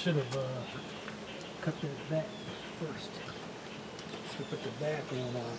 Should have cut that back first. So put the back one on.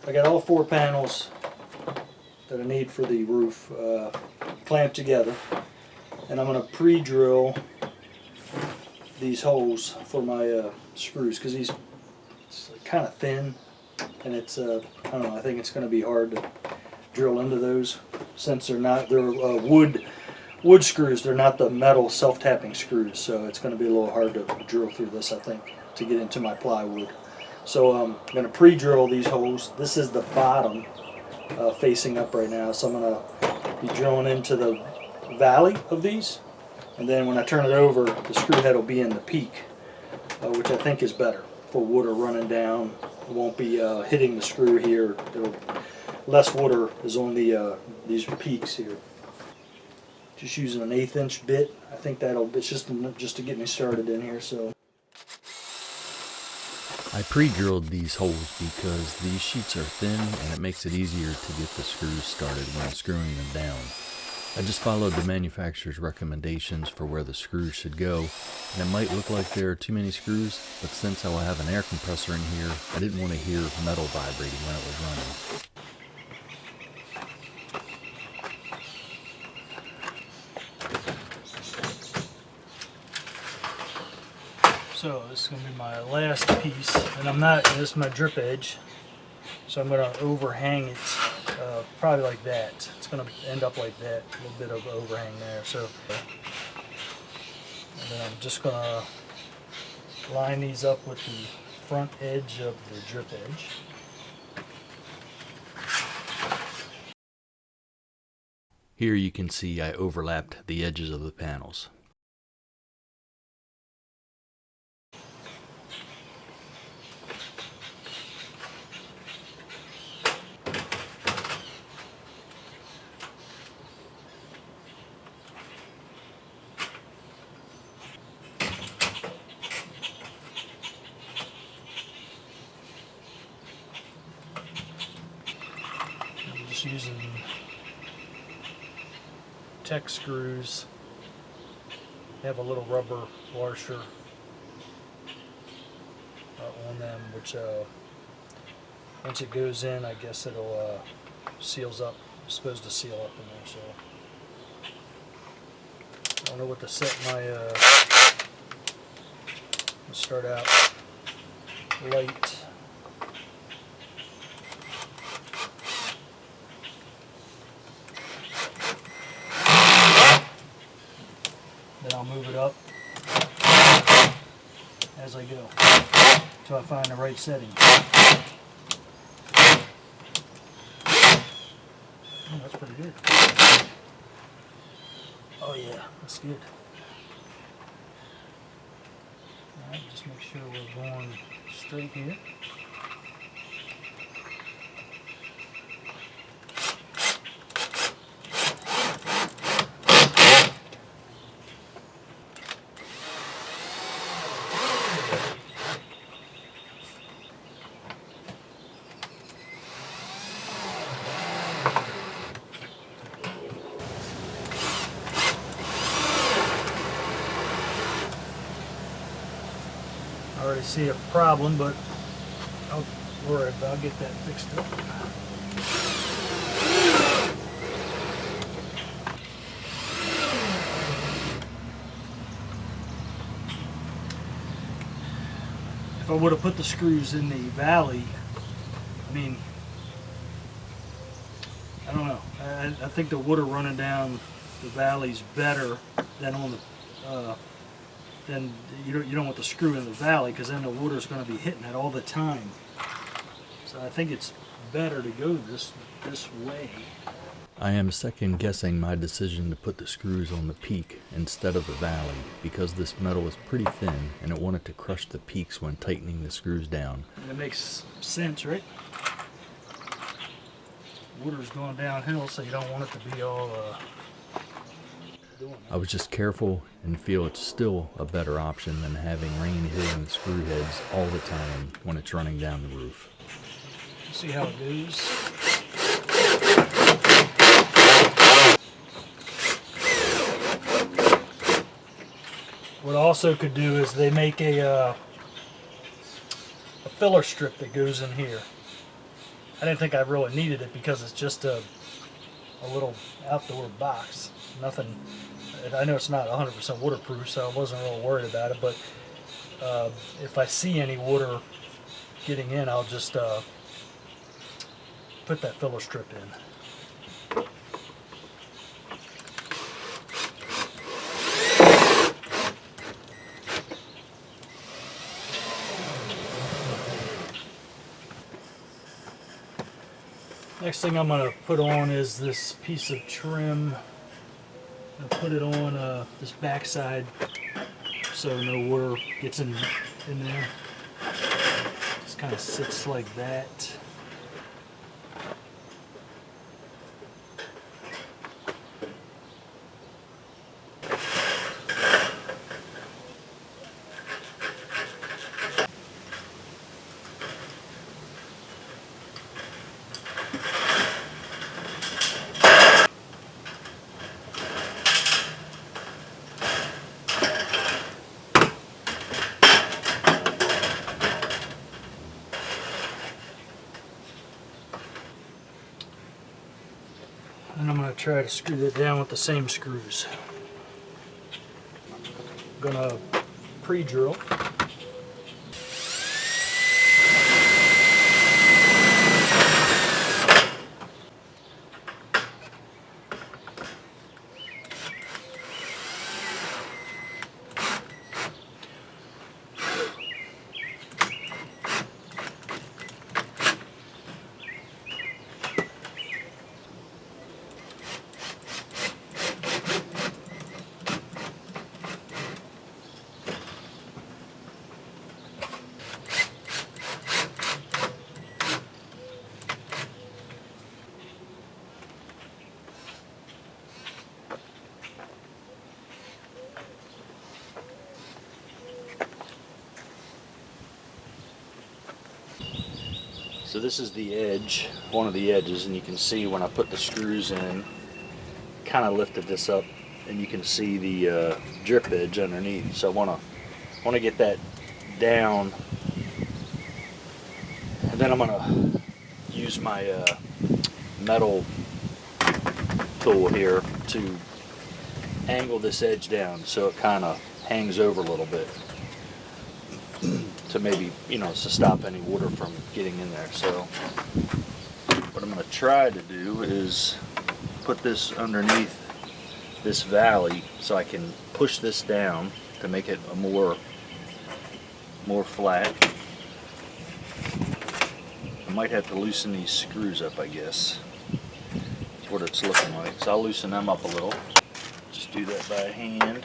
I got all 4 panels that I need for the roof clamped together, and I'm going to pre-drill these holes for my screws, because it's kind of thin, and it's I don't know, I think it's going to be hard to drill into those, since they're wood screws. They're not the metal self-tapping screws, so it's going to be a little hard to drill through this, I think, to get into my plywood. So I'm going to pre-drill these holes. This is the bottom facing up right now, so I'm going to be drilling into the valley of these, and then when I turn it over, the screw head will be in the peak, which I think is better for water running down. It won't be hitting the screw here. Less water is on these peaks here. Just using an 1/8 inch bit. I think it's just to get me started in here. So I pre-drilled these holes because these sheets are thin and it makes it easier to get the screws started when screwing them down. I just followed the manufacturer's recommendations for where the screws should go, and it might look like there are too many screws, but since I will have an air compressor in here, I didn't want to hear metal vibrating when it was running. So this is going to be my last piece, and this is my drip edge, so I'm going to overhang it probably like that. It's going to end up like that, a little bit of overhang there. So, and then I'm just going to line these up with the front edge of the drip edge. Here you can see I overlapped the edges of the panels. Using Tech screws. They have a little rubber washer on them, which once it goes in, I guess it'll seals up. It's supposed to seal up in there. So I don't know what to set my. Let's start out light. Then I'll move it up as I go until I find the right setting. Oh, that's pretty good. Oh yeah, that's good. Alright, just make sure we're going straight here. I already see a problem, but don't worry, I'll get that fixed up. If I would have put the screws in the valley, I mean, I don't know. I think the water running down the valley's better than on the then you don't want the screw in the valley, because then the water's going to be hitting it all the time. So I think it's better to go this way. I am second guessing my decision to put the screws on the peak instead of the valley, because this metal is pretty thin and it wanted to crush the peaks when tightening the screws down. That makes sense, right? Water's going downhill, so you don't want it to be all doing that. I was just careful and feel it's still a better option than having rain hitting the screw heads all the time when it's running down the roof. See how it goes. What I also could do is they make a filler strip that goes in here. I didn't think I really needed it because it's just a little outdoor box. Nothing. I know it's not 100% waterproof, so I wasn't real worried about it. But if I see any water getting in, I'll just put that filler strip in. Next thing I'm going to put on is this piece of trim. I'll put it on this backside so no water gets in there. Just kind of sits like that. And I'm going to try to screw that down with the same screws. I'm going to pre-drill. So this is the edge, one of the edges, and you can see when I put the screws in, kind of lifted this up, and you can see the drip edge underneath. So I want to get that down, and then I'm going to use my metal tool here to angle this edge down so it kind of hangs over a little bit. To maybe, to stop any water from getting in there. So what I'm going to try to do is put this underneath this valley so I can push this down to make it a more flat. I might have to loosen these screws up, I guess. That's what it's looking like. So I'll loosen them up a little. Just do that by hand.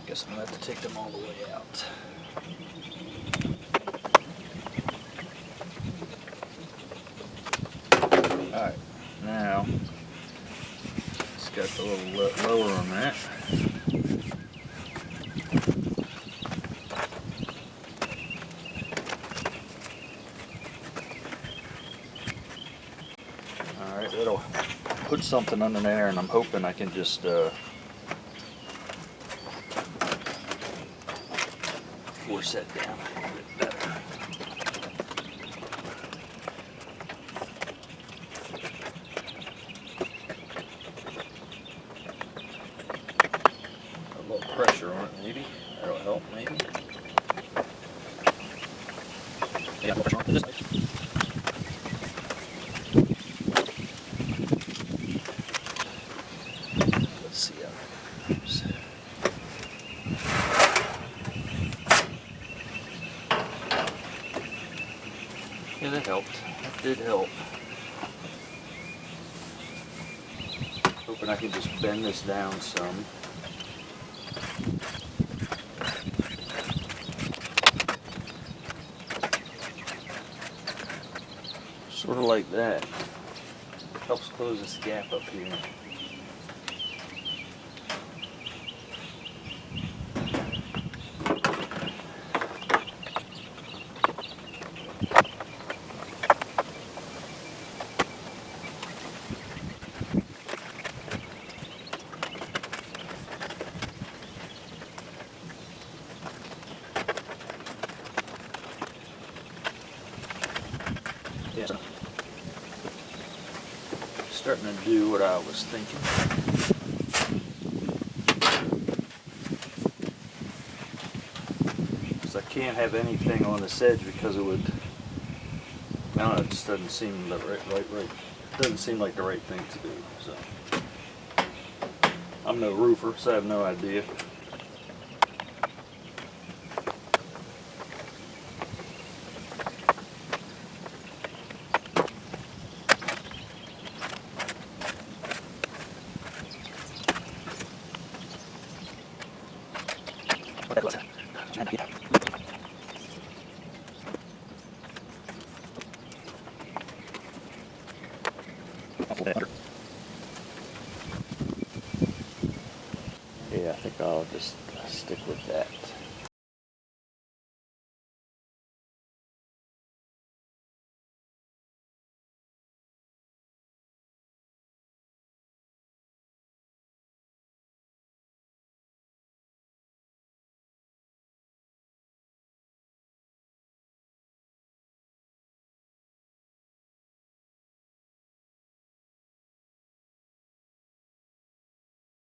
Guess I'm going to have to take them all the way out. Alright, now it's got the little lower on that. Alright, that'll put something under there, and I'm hoping I can just force that down a little bit better. A little pressure on it, maybe. That'll help, maybe. Yeah, pressure on this side. Let's see how that goes. Yeah, that helped. That did help. Hoping I can just bend this down some. Sort of like that. Helps close this gap up here. Yeah. Starting to do what I was thinking. I can't have anything on this edge because it would, I don't know, it just doesn't seem the right. Doesn't seem like the right thing to do. So I'm no roofer, so I have no idea. Yeah, I think I'll just stick with that.